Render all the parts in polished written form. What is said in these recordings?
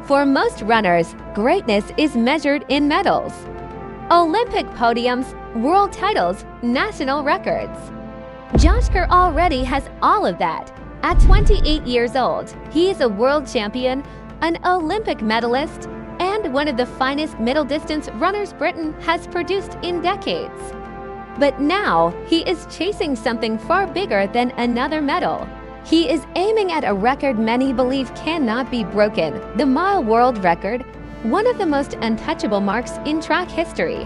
For most runners, greatness is measured in medals. Olympic podiums, world titles, national records. Josh Kerr already has all of that. At 28 years old, he is a world champion, an Olympic medalist, and one of the finest middle-distance runners Britain has produced in decades. But now, he is chasing something far bigger than another medal. He is aiming at a record many believe cannot be broken, the mile world record, one of the most untouchable marks in track history.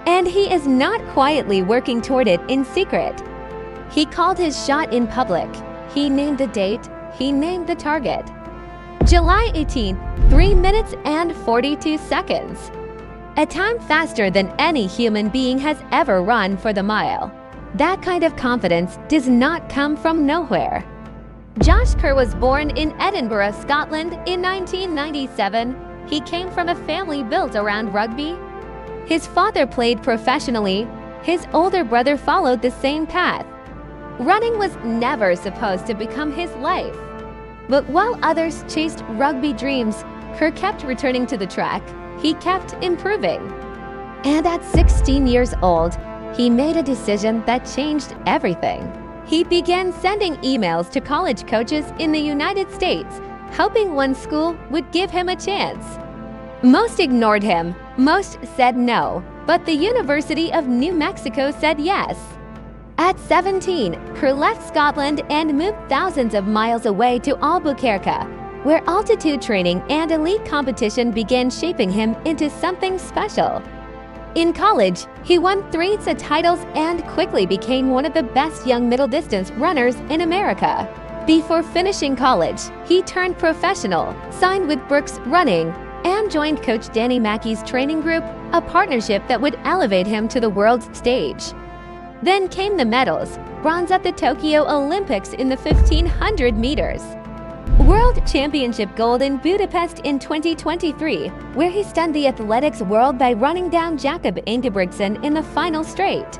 And he is not quietly working toward it in secret. He called his shot in public. He named the date. He named the target. July 18, 3 minutes and 42 seconds. A time faster than any human being has ever run for the mile. That kind of confidence does not come from nowhere. Josh Kerr was born in Edinburgh, Scotland in 1997. He came from a family built around rugby. His father played professionally. His older brother followed the same path. Running was never supposed to become his life. But while others chased rugby dreams, Kerr kept returning to the track. He kept improving. And at 16 years old, he made a decision that changed everything. He began sending emails to college coaches in the United States, hoping one school would give him a chance. Most ignored him, most said no, but the University of New Mexico said yes. At 17, Kerr left Scotland and moved thousands of miles away to Albuquerque, where altitude training and elite competition began shaping him into something special. In college, he won 3 titles and quickly became one of the best young middle-distance runners in America. Before finishing college, he turned professional, signed with Brooks Running, and joined coach Danny Mackey's training group, a partnership that would elevate him to the world stage. Then came the medals: bronze at the Tokyo Olympics in the 1500 meters, World Championship gold in Budapest in 2023, where he stunned the athletics world by running down Jakob Ingebrigtsen in the final straight,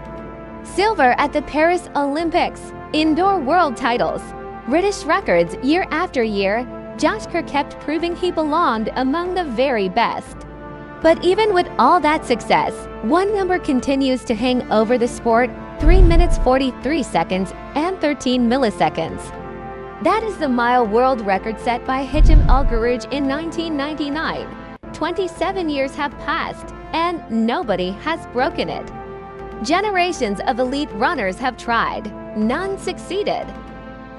silver at the Paris Olympics, indoor world titles, British records year after year. Josh Kerr kept proving he belonged among the very best. But even with all that success, one number continues to hang over the sport: 3 minutes 43 seconds and 13 milliseconds. That is the mile world record set by Hicham El Guerrouj in 1999. 27 years have passed, and nobody has broken it. Generations of elite runners have tried. None succeeded.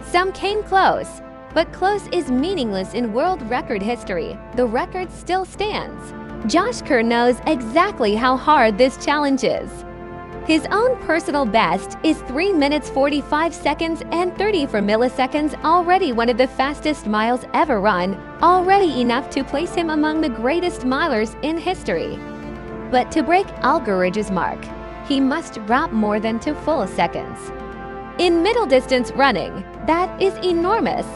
Some came close, but close is meaningless in world record history. The record still stands. Josh Kerr knows exactly how hard this challenge is. His own personal best is 3 minutes 45 seconds and 34 milliseconds, already one of the fastest miles ever run, already enough to place him among the greatest milers in history. But to break El Guerrouj's mark, he must drop more than 2 full seconds. In middle distance running, that is enormous.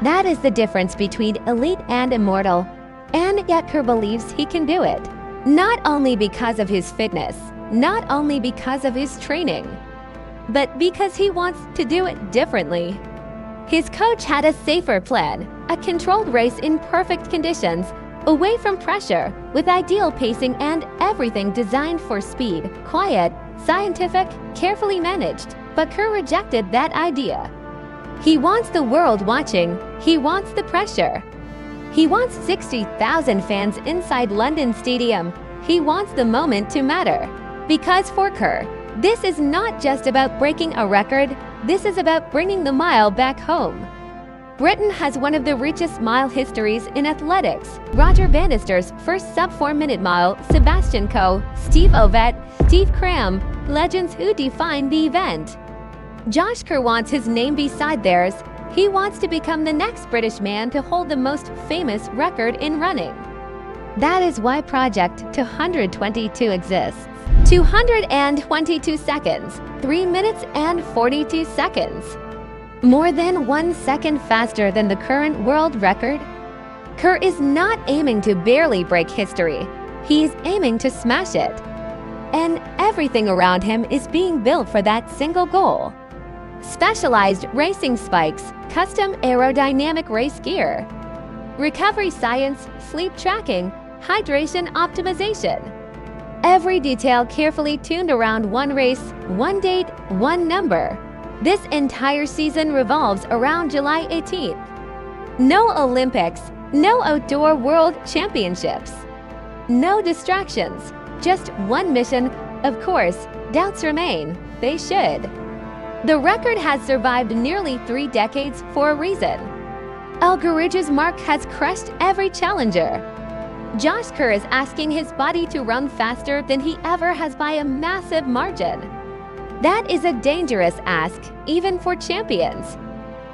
That is the difference between elite and immortal, and yet Kerr believes he can do it. Not only because of his fitness, not only because of his training, but because he wants to do it differently. His coach had a safer plan, a controlled race in perfect conditions, away from pressure, with ideal pacing and everything designed for speed, quiet, scientific, carefully managed. But Kerr rejected that idea. He wants the world watching. He wants the pressure. He wants 60,000 fans inside London Stadium. He wants the moment to matter. Because for Kerr, this is not just about breaking a record, this is about bringing the mile back home. Britain has one of the richest mile histories in athletics. Roger Bannister's first sub-4-minute mile, Sebastian Coe, Steve Ovett, Steve Cram, legends who defined the event. Josh Kerr wants his name beside theirs. He wants to become the next British man to hold the most famous record in running. That is why Project 222 exists. 222 seconds, 3 minutes and 42 seconds. More than 1 second faster than the current world record. Kerr is not aiming to barely break history. He is aiming to smash it. And everything around him is being built for that single goal. Specialized racing spikes, custom aerodynamic race gear, recovery science, sleep tracking, hydration optimization. Every detail carefully tuned around one race, one date, one number. This entire season revolves around July 18th. No Olympics, no outdoor world championships. No distractions, just one mission. Of course, doubts remain. They should. The record has survived nearly 3 decades for a reason. El Guerrouj's mark has crushed every challenger. Josh Kerr is asking his body to run faster than he ever has by a massive margin. That is a dangerous ask, even for champions.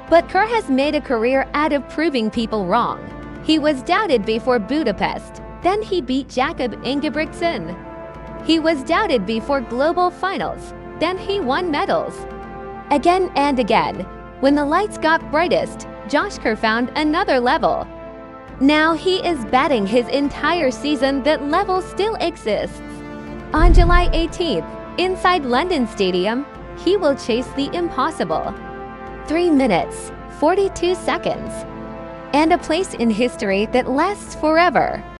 But Kerr has made a career out of proving people wrong. He was doubted before Budapest, then he beat Jakob Ingebrigtsen. He was doubted before global finals, then he won medals. Again and again, when the lights got brightest, Josh Kerr found another level. Now he is betting his entire season that level still exists. On July 18th, inside London Stadium, he will chase the impossible. 3 minutes, 42 seconds. And a place in history that lasts forever.